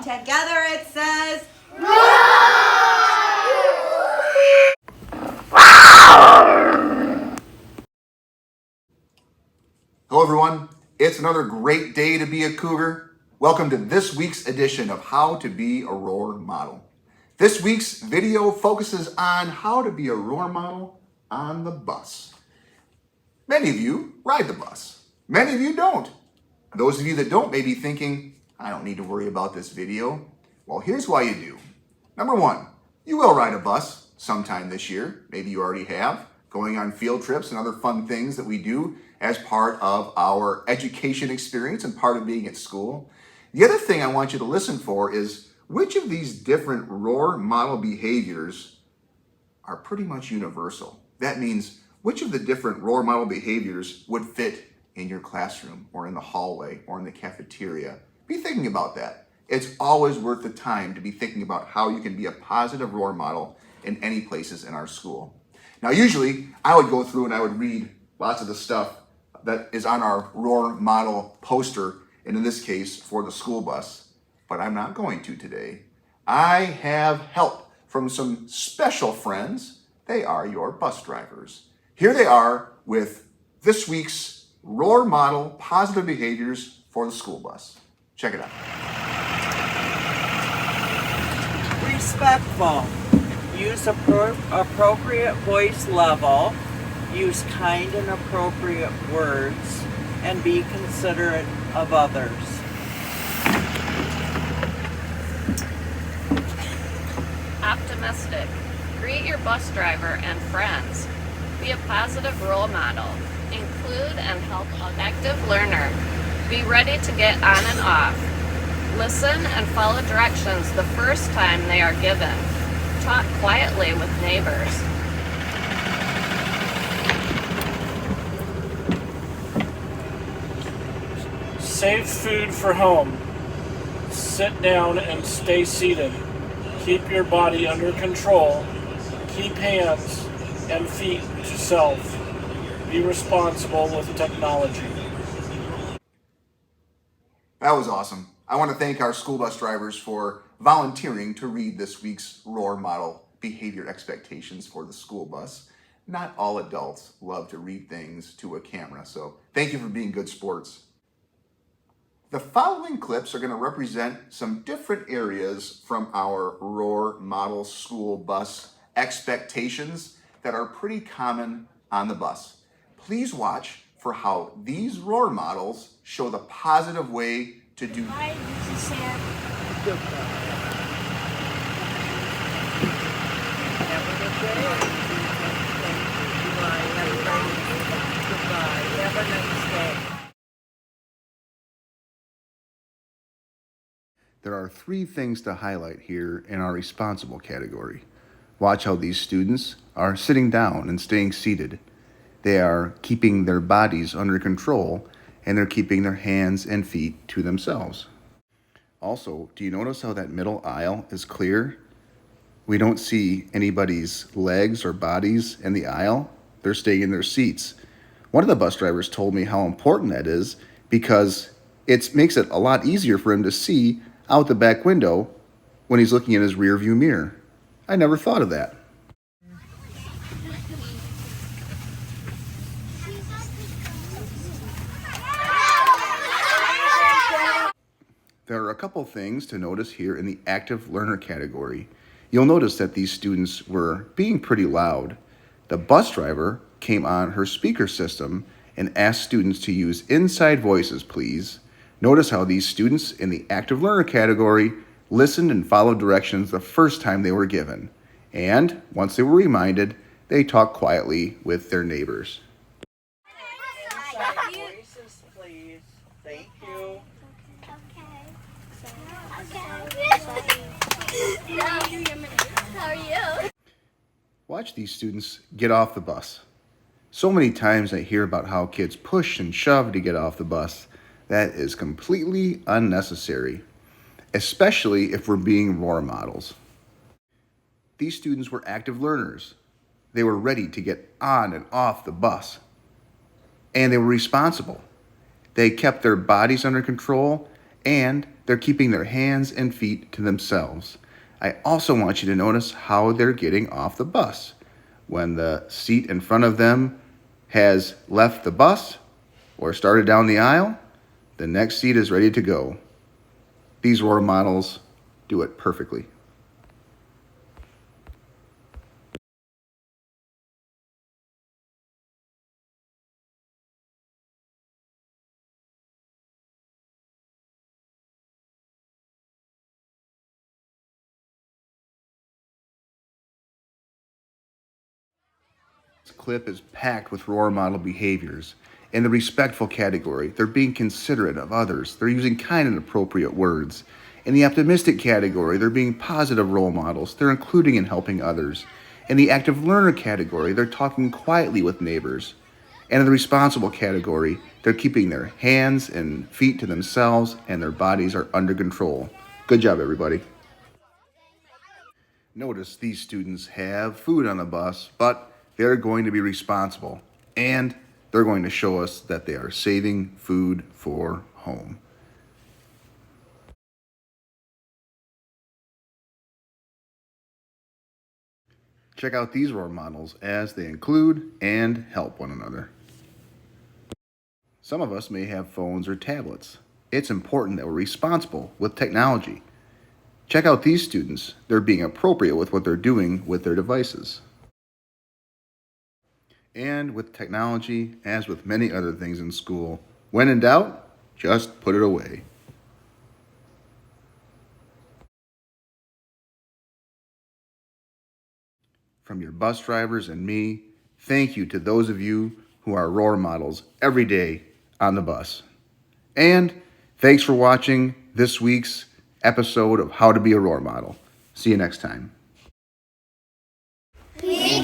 Together it says, Hello everyone, it's another great day to be a cougar. Welcome to this week's edition of How to Be a Role Model. This week's video focuses on how to be a role model on the bus. Many of you ride the bus. Many of you don't. Those of you that don't may be thinking, I don't need to worry about this video. Well, here's why you do. Number one, you will ride a bus sometime this year. Maybe you already have, going on field trips and other fun things that we do as part of our education experience and part of being at school. The other thing I want you to listen for is which of these different role model behaviors are pretty much universal. That means which of the different role model behaviors would fit in your classroom or in the hallway or in the cafeteria. Be thinking about that. It's always worth the time to be thinking about how you can be a positive role model in any places in our school. Now, usually I would go through and I would read lots of the stuff that is on our role model poster, and in this case for the school bus, but I'm not going to today. I have help from some special friends. They are your bus drivers. Here they are with this week's role model positive behaviors for the school bus. Check it out. Respectful. Use appropriate voice level. Use kind and appropriate words. And be considerate of others. Optimistic. Greet your bus driver and friends. Be a positive role model. Include and help an active learner. Be ready to get on and off. Listen and follow directions the first time they are given. Talk quietly with neighbors. Save food for home. Sit down and stay seated. Keep your body under control. Keep hands and feet to self. Be responsible with technology. That was awesome. I want to thank our school bus drivers for volunteering to read this week's role model behavior expectations for the school bus. Not all adults love to read things to a camera, so thank you for being good sports. The following clips are going to represent some different areas from our role model school bus expectations that are pretty common on the bus. Please watch for how these role models show the positive way to do. Hi, this is Sam. Goodbye. Have a good day. Goodbye. Have a nice day. There are three things to highlight here in our responsible category. Watch how these students are sitting down and staying seated. They are keeping their bodies under control, and they're keeping their hands and feet to themselves. Also, do you notice how that middle aisle is clear? We don't see anybody's legs or bodies in the aisle. They're staying in their seats. One of the bus drivers told me how important that is because it makes it a lot easier for him to see out the back window when he's looking in his rear view mirror. I never thought of that. There are a couple things to notice here in the active learner category. You'll notice that these students were being pretty loud. The bus driver came on her speaker system and asked students to use inside voices, please. Notice how these students in the active learner category listened and followed directions the first time they were given. And once they were reminded, they talked quietly with their neighbors. Inside voices, please. Thank you. How are you? Watch these students get off the bus. So many times I hear about how kids push and shove to get off the bus. That is completely unnecessary, especially if we're being role models. These students were active learners. They were ready to get on and off the bus. And they were responsible. They kept their bodies under control and they're keeping their hands and feet to themselves. I also want you to notice how they're getting off the bus. When the seat in front of them has left the bus or started down the aisle, the next seat is ready to go. These role models do it perfectly. This clip is packed with role model behaviors. In the respectful category, they're being considerate of others. They're using kind and appropriate words. In the optimistic category, they're being positive role models. They're including and helping others. In the active learner category, they're talking quietly with neighbors. And in the responsible category, they're keeping their hands and feet to themselves and their bodies are under control. Good job, everybody. Notice these students have food on the bus, but they're going to be responsible, and they're going to show us that they are saving food for home. Check out these role models as they include and help one another. Some of us may have phones or tablets. It's important that we're responsible with technology. Check out these students. They're being appropriate with what they're doing with their devices. And with technology, as with many other things in school, when in doubt, just put it away. From your bus drivers and me, thank you to those of you who are role models every day on the bus. And thanks for watching this week's episode of How to Be a Role Model. See you next time. We